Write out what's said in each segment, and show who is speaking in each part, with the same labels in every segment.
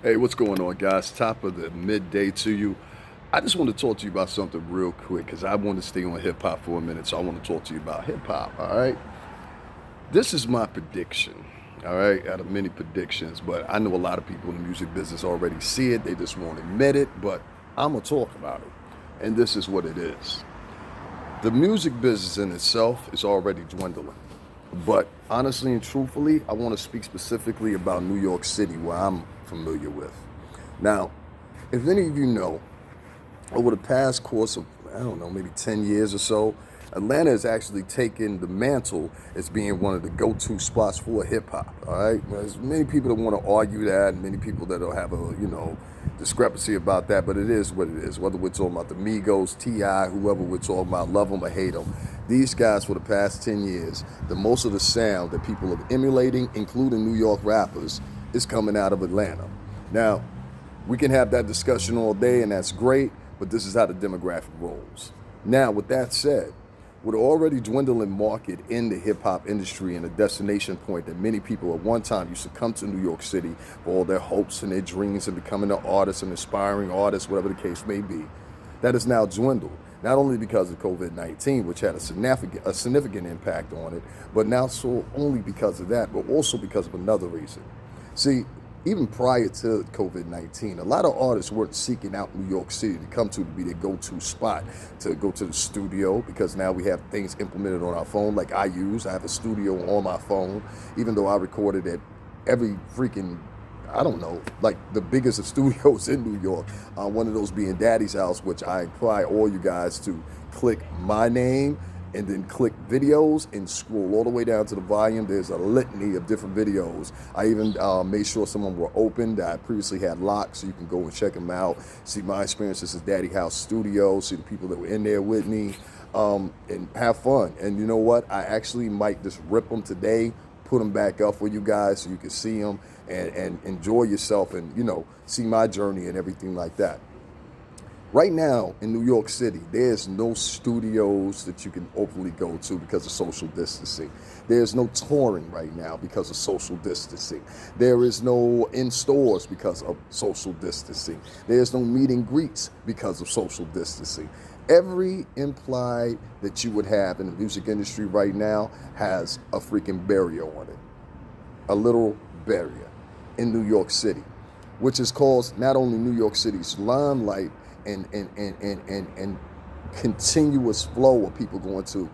Speaker 1: Hey, what's going on, guys? Top of the midday to you. I just want to talk to you about something real quick because I want to stay on hip hop for a minute. So I want to talk to you about hip hop. All right. This is my prediction. All right. Out of many predictions, but I know a lot of people in the music business already see it. They just won't admit it. But I'm going to talk about it. And this is what it is. The music business in itself is already dwindling. But honestly and truthfully, I want to speak specifically about New York City, where I'm familiar with. Now, if any of you know, over the past course of, I don't know, maybe 10 years or so, Atlanta has actually taken the mantle as being one of the go-to spots for hip hop. All right, there's many people that want to argue that, and many people that will have a discrepancy about that. But it is what it is. Whether we're talking about the Migos, Ti, whoever we're talking about, love them or hate them, these guys for the past 10 years, the most of the sound that people are emulating, including New York rappers, is coming out of Atlanta. Now, we can have that discussion all day, and that's great, but this is how the demographic rolls. Now, with that said, with an already dwindling market in the hip hop industry and a destination point that many people at one time used to come to New York City for all their hopes and their dreams of becoming an artist and aspiring artist, whatever the case may be, that has now dwindled. Not only because of COVID-19, which had a significant impact on it, but now so only because of that, but also because of another reason. See, even prior to COVID-19, a lot of artists weren't seeking out New York City to come to be their go-to spot to go to the studio, because now we have things implemented on our phone like I have a studio on my phone, even though I recorded at every freaking, I don't know, like the biggest of studios in New York. One of those being Daddy's House, which I invite all you guys to click my name and then click videos and scroll all the way down to the volume. There's a litany of different videos. I even made sure some of them were open that I previously had locked, so you can go and check them out, see my experiences at Daddy House Studio, see the people that were in there with me, and have fun. And you know what? I actually might just rip them today, put them back up for you guys so you can see them and enjoy yourself and, see my journey and everything like that. Right now in New York City, there's no studios that you can openly go to because of social distancing. There's no touring right now because of social distancing. There is no in stores because of social distancing. There's no meet and greets because of social distancing. Every implied that you would have in the music industry right now has a freaking barrier on it, a little barrier in New York City, which has caused not only New York City's limelight and continuous flow of people going to,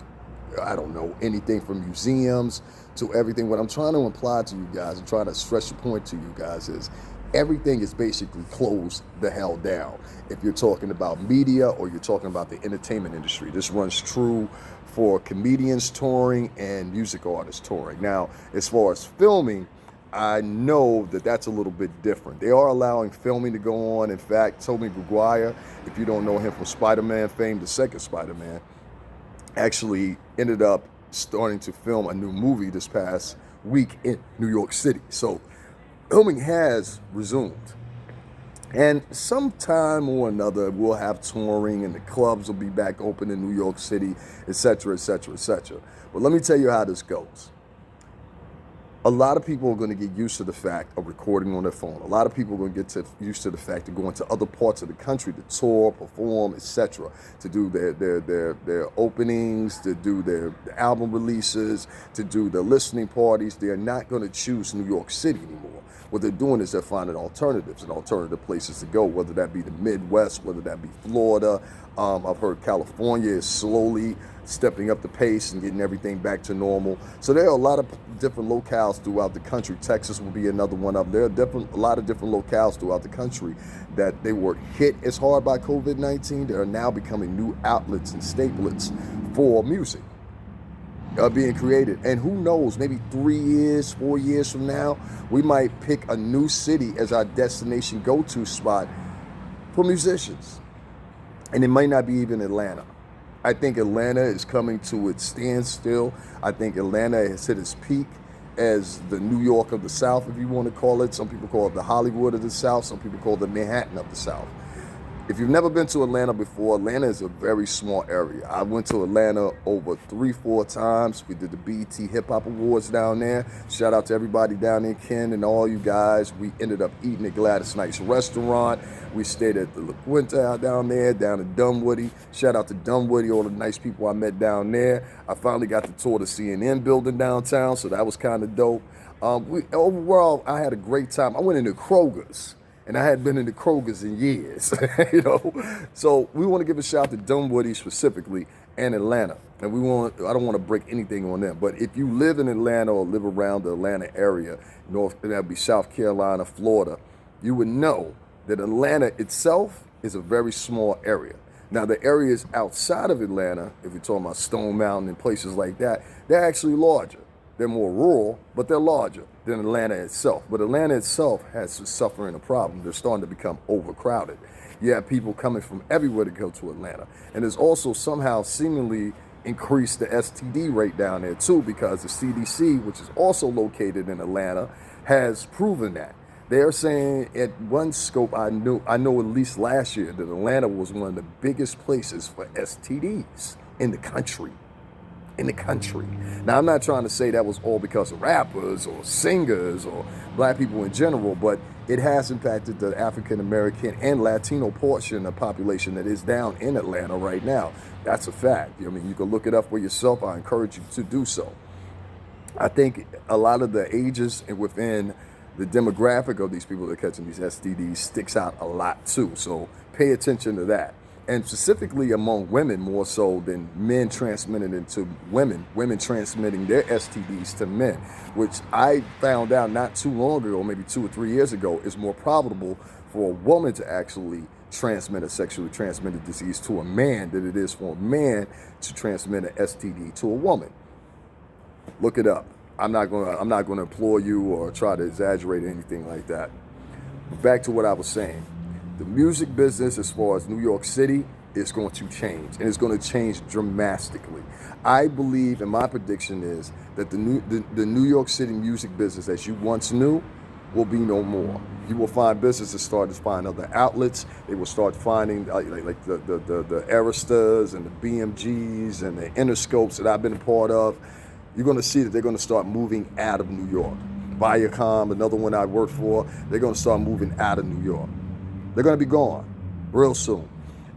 Speaker 1: I don't know, anything from museums to everything. What I'm trying to imply to you guys and try to stress the point to you guys is everything is basically closed the hell down. If you're talking about media or you're talking about the entertainment industry, this runs true for comedians touring and music artists touring. Now, as far as filming, I know that that's a little bit different. They are allowing filming to go on. In fact, Tobey Maguire, if you don't know him from Spider-Man fame, the second Spider-Man, actually ended up starting to film a new movie this past week in New York City. So filming has resumed. And sometime or another, we'll have touring and the clubs will be back open in New York City, et cetera, et cetera, et cetera. But let me tell you how this goes. A lot of people are going to get used to the fact of recording on their phone. A lot of people are going to get used to the fact of going to other parts of the country to tour, perform, etc., to do their openings, to do their album releases, to do their listening parties. They're not going to choose New York City anymore. What they're doing is they're finding alternatives and alternative places to go, whether that be the Midwest, whether that be Florida. I've heard California is slowly stepping up the pace and getting everything back to normal. So there are a lot of different locales throughout the country. Texas will be another one of them. There are a lot of different locales throughout the country that they were hit as hard by COVID-19. They are now becoming new outlets and staplets for music being created. And who knows, maybe 3 years, 4 years from now, we might pick a new city as our destination go-to spot for musicians. And it might not be even Atlanta. I think Atlanta is coming to its standstill. I think Atlanta has hit its peak as the New York of the South, if you want to call it. Some people call it the Hollywood of the South. Some people call it the Manhattan of the South. If you've never been to Atlanta before, Atlanta is a very small area. I went to Atlanta over 3, 4 times. We did the BET Hip Hop Awards down there. Shout out to everybody down there, Ken and all you guys. We ended up eating at Gladys Knight's restaurant. We stayed at the La Quinta down there, down in Dunwoody. Shout out to Dunwoody, all the nice people I met down there. I finally got to tour the CNN building downtown, so that was kind of dope. Overall, I had a great time. I went into Kroger's. And I hadn't been into Kroger's in years, you know. So we want to give a shout out to Dunwoody specifically and Atlanta. And I don't want to break anything on them. But if you live in Atlanta or live around the Atlanta area, that'd be South Carolina, Florida, you would know that Atlanta itself is a very small area. Now the areas outside of Atlanta, if you're talking about Stone Mountain and places like that, they're actually larger. They're more rural, but they're larger than Atlanta itself. But Atlanta itself has suffering a problem. They're starting to become overcrowded. You have people coming from everywhere to go to Atlanta. And there's also somehow seemingly increased the STD rate down there too, because the CDC, which is also located in Atlanta, has proven that. They're saying at one scope, I know at least last year that Atlanta was one of the biggest places for STDs in the country. Now, I'm not trying to say that was all because of rappers or singers or black people in general, but it has impacted the African American and Latino portion of the population that is down in Atlanta right now. That's a fact. I mean, you can look it up for yourself. I encourage you to do so. I think a lot of the ages and within the demographic of these people that are catching these STDs sticks out a lot too. So pay attention to that. And specifically among women more so than men transmitting it to women transmitting their STDs to men, which I found out not too long ago, maybe 2 or 3 years ago, is more probable for a woman to actually transmit a sexually transmitted disease to a man than it is for a man to transmit an STD to a woman. Look it up. I'm not gonna implore you or try to exaggerate anything like that. But back to what I was saying. The music business, as far as New York City, is going to change, and it's going to change dramatically. I believe, and my prediction is that the New York City music business, as you once knew, will be no more. You will find businesses start to find other outlets. They will start finding like the Aristas and the BMGs and the Interscopes that I've been a part of. You're going to see that they're going to start moving out of New York. Viacom, another one I worked for, they're going to start moving out of New York. They're going to be gone real soon.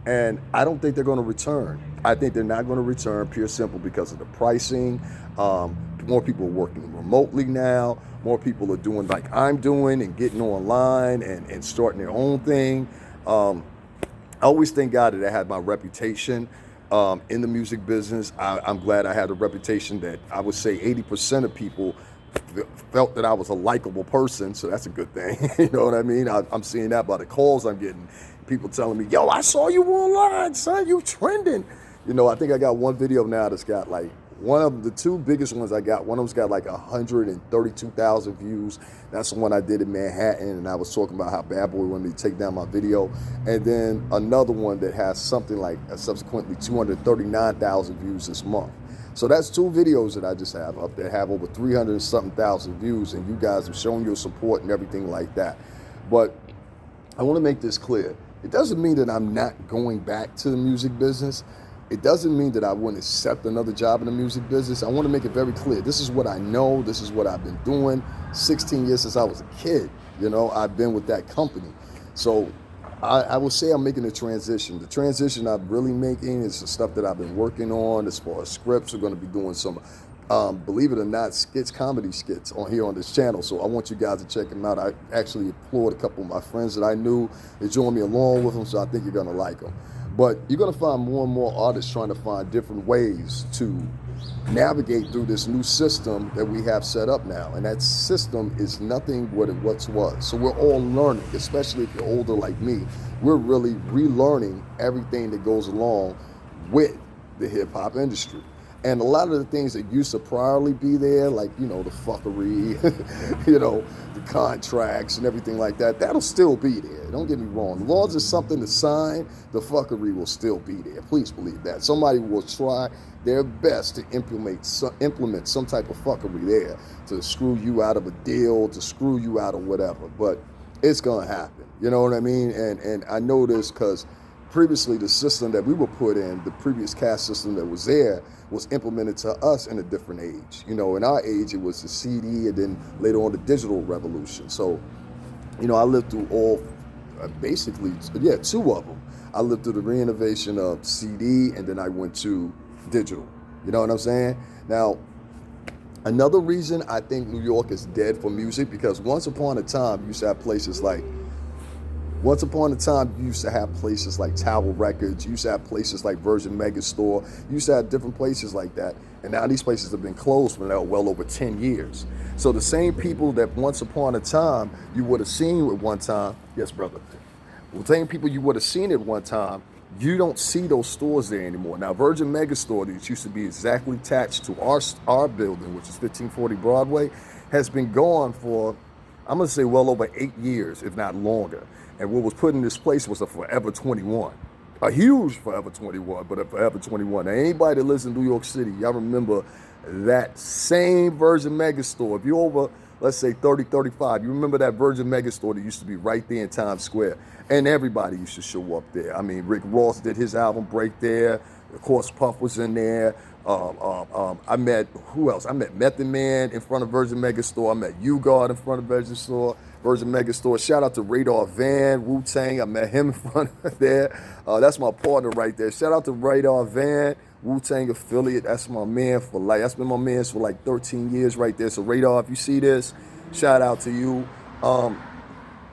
Speaker 1: And I don't think they're going to return. I think they're not going to return, pure simple, because of the pricing. More people are working remotely now. More people are doing like I'm doing and getting online and starting their own thing. I always thank God that I had my reputation in the music business. I'm glad I had a reputation that I would say 80% of people felt that I was a likable person, so that's a good thing. You know what I mean? I'm seeing that by the calls I'm getting. People telling me, yo, I saw you online, son, you trending. You know, I think I got one video now that's got like, one of the two biggest ones I got, one of them's got like 132,000 views. That's the one I did in Manhattan, and I was talking about how Bad Boy wanted me to take down my video. And then another one that has something like subsequently 239,000 views this month. So that's two videos that I just have up there, have over 300 and something thousand views, and you guys have shown your support and everything like that. But I want to make this clear. It doesn't mean that I'm not going back to the music business. It doesn't mean that I wouldn't accept another job in the music business. I want to make it very clear. This is what I know. This is what I've been doing 16 years since I was a kid. You know, I've been with that company. So I will say I'm making a transition. The transition I'm really making is the stuff that I've been working on as far as scripts. We're going to be doing some, believe it or not, comedy skits on here on this channel. So I want you guys to check them out. I actually implored a couple of my friends that I knew to join me along with them, so I think you're going to like them. But you're going to find more and more artists trying to find different ways to navigate through this new system that we have set up now. And that system is nothing what it once was. So we're all learning, especially if you're older like me. We're really relearning everything that goes along with the hip hop industry. And a lot of the things that used to priorly be there, like, you know, the fuckery, you know, the contracts and everything like that, that'll still be there. Don't get me wrong. As long as it's something to sign, the fuckery will still be there. Please believe that. Somebody will try their best to implement some type of fuckery there to screw you out of a deal, to screw you out of whatever. But it's going to happen. You know what I mean? And I know this because previously the system that we were put in, the previous caste system that was there, was implemented to us in a different age. You know, in our age, it was the CD, and then later on the digital revolution. So, you know, I lived through all, basically, yeah, two of them. I lived through the reinnovation of CD, and then I went to digital. You know what I'm saying? Now, another reason I think New York is dead for music, because once upon a time, you used to have places like Tower Records. You used to have places like Virgin Megastore. You used to have different places like that. And now these places have been closed for now well over 10 years. So the same people that once upon a time you would have seen at one time, yes, brother. The same people you would have seen at one time, you don't see those stores there anymore. Now, Virgin Megastore, that used to be exactly attached to our building, which is 1540 Broadway, has been gone for, I'm going to say, well over 8 years, if not longer. And what was put in this place was a Forever 21. A huge Forever 21, but a Forever 21. Now, anybody that lives in New York City, y'all remember that same Virgin Megastore. If you're over, let's say 30, 35, you remember that Virgin Megastore that used to be right there in Times Square. And everybody used to show up there. I mean, Rick Ross did his album Break there. Of course, Puff was in there. I met, who else? I met Method Man in front of Virgin Megastore. I met U-God in front of Virgin Megastore. Shout out to Radar Van, Wu-Tang. I met him in front of there. That's my partner right there. Shout out to Radar Van, Wu-Tang affiliate. That's my man for life. That's been my man for like 13 years right there. So Radar, if you see this, shout out to you.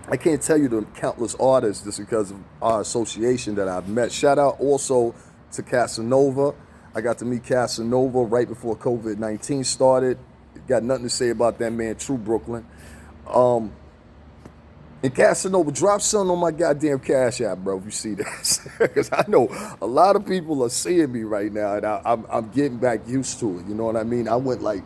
Speaker 1: I can't tell you the countless artists just because of our association that I've met. Shout out also to Casanova. I got to meet Casanova right before COVID-19 started. Got nothing to say about that man, True Brooklyn. And Casanova, drop something on my goddamn Cash App, bro, if you see this. Because I know a lot of people are seeing me right now, and I'm getting back used to it. You know what I mean? I went like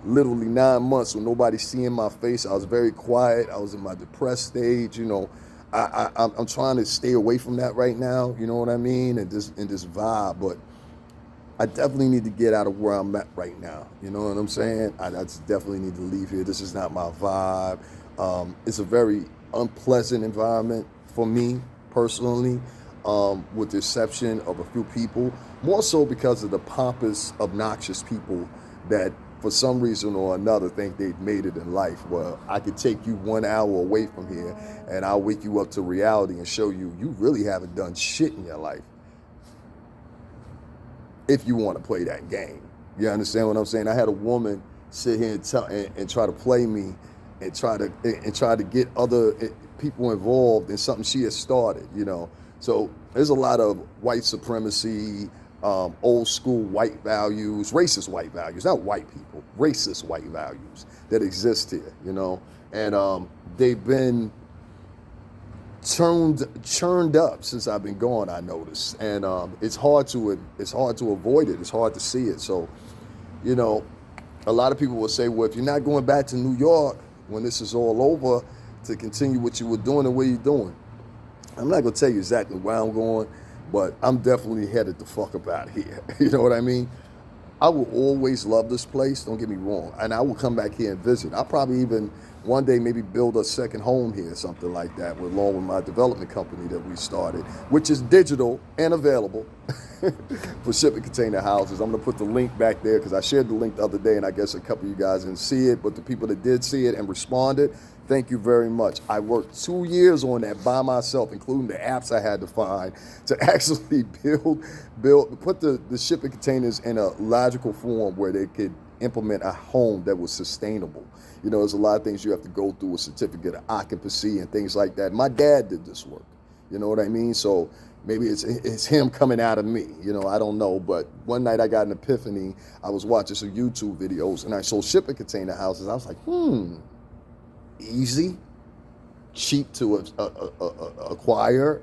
Speaker 1: literally 9 months with nobody seeing my face. I was very quiet. I was in my depressed stage. You know, I'm trying to stay away from that right now. You know what I mean? And this vibe, but I definitely need to get out of where I'm at right now. You know what I'm saying? I just definitely need to leave here. This is not my vibe. It's a very unpleasant environment for me personally, with the exception of a few people, more so because of the pompous, obnoxious people that for some reason or another think they've made it in life. Well, I could take you 1 hour away from here and I'll wake you up to reality and show you really haven't done shit in your life if you want to play that game. You understand what I'm saying? I had a woman sit here and try to play me and try to get other people involved in something she had started, you know. So there's a lot of white supremacy, old school white values, racist white values, not white people, racist white values that exist here, you know. And they've been churned up since I've been gone, I noticed. And it's hard to avoid it. It's hard to see it. So, you know, a lot of people will say, well, if you're not going back to New York when this is all over to continue what you were doing and what you're doing, I'm not going to tell you exactly where I'm going, but I'm definitely headed the fuck up out here. You know what I mean? I will always love this place, don't get me wrong, and I will come back here and visit. I'll probably even one day maybe build a second home here, something like that, along with my development company that we started, which is digital and available for shipping container houses. I'm gonna put the link back there because I shared the link the other day and I guess a couple of you guys didn't see it, but the people that did see it and responded, thank you very much. I worked 2 years on that by myself, including the apps I had to find to actually put the shipping containers in a logical form where they could implement a home that was sustainable. You know, there's a lot of things you have to go through, a certificate of occupancy and things like that. My dad did this work, you know what I mean? So maybe it's him coming out of me, you know, I don't know. But one night I got an epiphany. I was watching some YouTube videos and I saw shipping container houses. I was like, easy, cheap to acquire.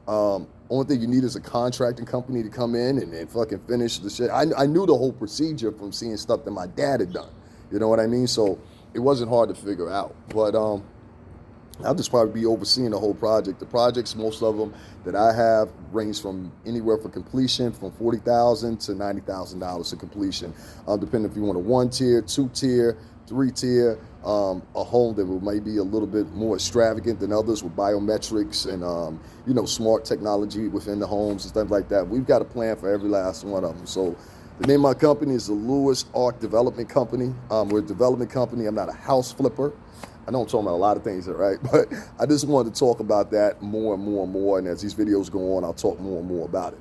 Speaker 1: Only thing you need is a contracting company to come in and fucking finish the shit. I knew the whole procedure from seeing stuff that my dad had done. You know what I mean? So it wasn't hard to figure out. But I'll just probably be overseeing the whole project. The projects, most of them that I have, range from anywhere for completion from $40,000 to $90,000 to completion, depending if you want a 1-tier, 2-tier, 3-tier, a home that might be a little bit more extravagant than others with biometrics and smart technology within the homes and stuff like that. We've got a plan for every last one of them. So the name of my company is the Lewis Arc Development Company. We're a development company. I'm not a house flipper. I know I'm talking about a lot of things, right? But I just wanted to talk about that more and more and more. And as these videos go on, I'll talk more and more about it.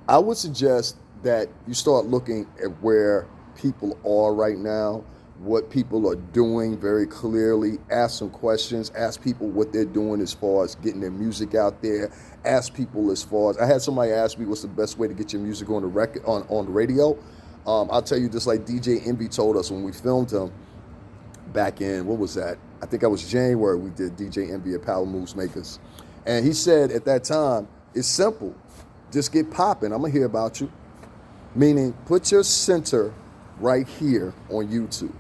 Speaker 1: I would suggest that you start looking at where people are right now, what people are doing very clearly. Ask some questions. Ask people what they're doing as far as getting their music out there. Ask people as far as, I had somebody ask me what's the best way to get your music on the record, on the radio. I'll tell you, just like DJ Envy told us when we filmed him back in, what was that? I think that was January. We did DJ Envy at Power Moves Makers. And he said at that time, it's simple. Just get popping. I'm going to hear about you. Meaning, put your center right here on YouTube.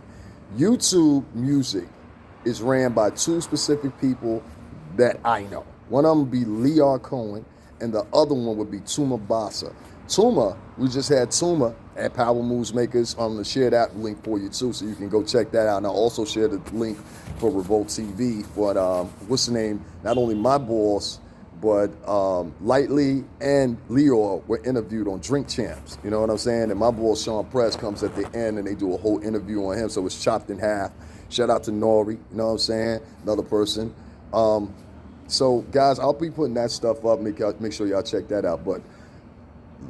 Speaker 1: YouTube music is ran by two specific people that I know. One of them would be Lear Cohen, and the other one would be Tuma Basa. Tuma, we just had Tuma at Power Moves Makers. I'm going to share that link for you too, so you can go check that out. And I'll also share the link for Revolt TV. But what's the name? Not only my boss, but Lightly and Leo were interviewed on Drink Champs. You know what I'm saying? And my boss Sean Press comes at the end and they do a whole interview on him. So it's chopped in half. Shout out to Nori, you know what I'm saying? Another person. So guys, I'll be putting that stuff up. Make sure y'all check that out. But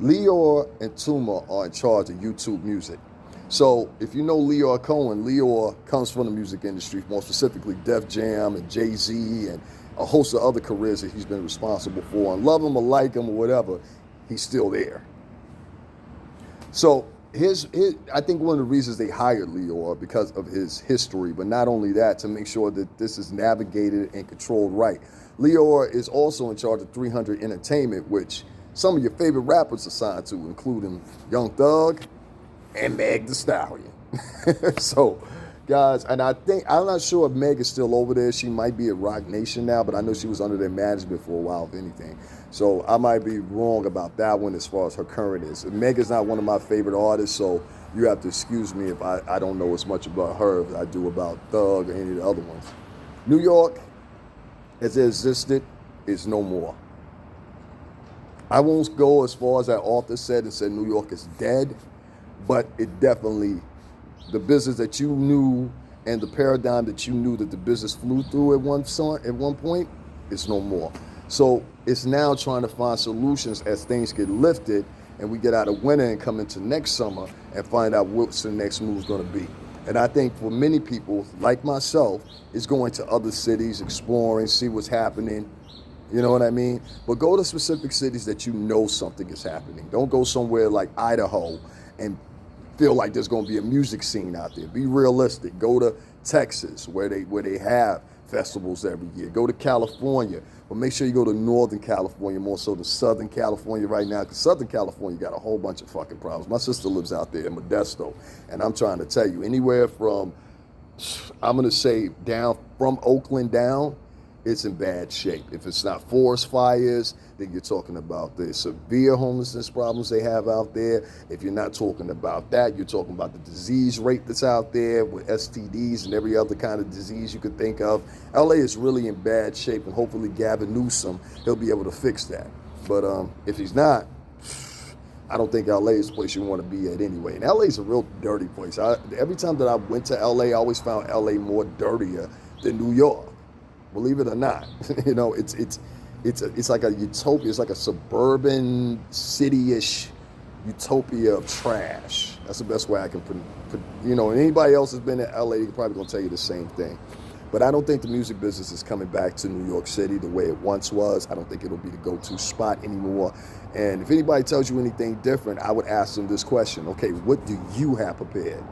Speaker 1: Leo and Tuma are in charge of YouTube music. So if you know Leo Cohen, Leo comes from the music industry, more specifically Def Jam and Jay-Z and a host of other careers that he's been responsible for. And love him or like him or whatever, he's still there. So I think one of the reasons they hired Leo because of his history, but not only that, to make sure that this is navigated and controlled right. Leo is also in charge of 300 Entertainment, which some of your favorite rappers are signed to, including Young Thug and Meg Thee Stallion. So, guys, and I'm not sure if Meg is still over there. She might be at Rock Nation now, but I know she was under their management for a while, if anything. So I might be wrong about that one as far as her current is. Meg is not one of my favorite artists, so you have to excuse me if I don't know as much about her as I do about Thug or any of the other ones. New York, as it existed, is no more. I won't go as far as that author said and said New York is dead, but it definitely, the business that you knew and the paradigm that you knew that the business flew through at one point, it's no more. So it's now trying to find solutions as things get lifted and we get out of winter and come into next summer and find out what's the next move is going to be. And I think for many people, like myself, is going to other cities, exploring, see what's happening. You know what I mean? But go to specific cities that you know something is happening. Don't go somewhere like Idaho and feel like there's going to be a music scene out there. Be realistic. Go to Texas where they have festivals every year. Go to California, but make sure you go to Northern California more so than Southern California right now, because Southern California got a whole bunch of fucking problems. My sister lives out there in Modesto, and I'm trying to tell you, anywhere from, I'm going to say down from Oakland down, it's in bad shape. If it's not forest fires, then you're talking about the severe homelessness problems they have out there. If you're not talking about that, you're talking about the disease rate that's out there with STDs and every other kind of disease you could think of. LA is really in bad shape, and hopefully Gavin Newsom, he'll be able to fix that. But if he's not, I don't think LA is the place you want to be at anyway. And LA is a real dirty place. Every time that I went to LA, I always found LA more dirtier than New York. Believe it or not, you know, it's like a utopia. It's like a suburban, city-ish utopia of trash. That's the best way I can put. You know, and anybody else has been in LA, they're probably gonna tell you the same thing. But I don't think the music business is coming back to New York City the way it once was. I don't think it'll be the go-to spot anymore. And if anybody tells you anything different, I would ask them this question: okay, what do you have prepared?